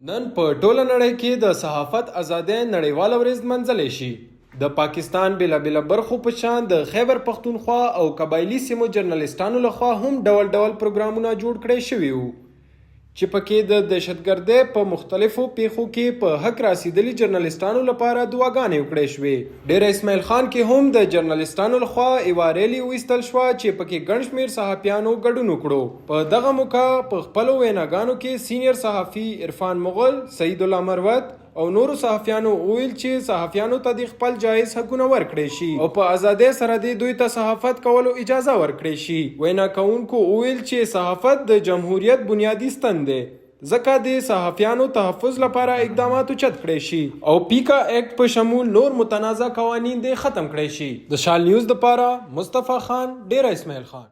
نن په ټوله نړۍ کې د صحافت ازادۍ نړیواله ورځ نمانځلی شي. د پاکستان بیلابیله برخو په شان د خیبر پښتونخوا او قبایلي سیمو جرنالستانو لخوا هم ډول ډول پروګرامونه جوړ کړی شوي وو چې پکې د دهشتګردۍ په مختلفو پیښو کې په حق رسیدلي جرنالستانو لپاره دعاګانې وکړې شوې. ډیر اسماعیل خان کې هم د جرنالستانو لخوا یوه ریلي وایستل شوه چې پکې ګڼ شمېر صحافیانو ګډون وکړو. په دغه موقع په خپلو ویناګانو کې سینیر صحافي عرفان مغل، سعید الله مروت او نورو صحافیانو وویل چې صحافیانو ته د خپل جایز حقونه ورکړي شي او په ازادۍ سره د دوی ته صحافت کولو اجازه ورکړي شي. وینا کوونکو وویل چې صحافت د جمهوریت بنیادی ستن دی، ځکه د صحافیانو تحفظ لپاره اقدامات اوچت کړي شي او پیکا اکټ په شمول نور متنازع قوانین د ختم کړي شي. د شال نیوز لپاره مصطفی خان، ډیره اسماعیل خان.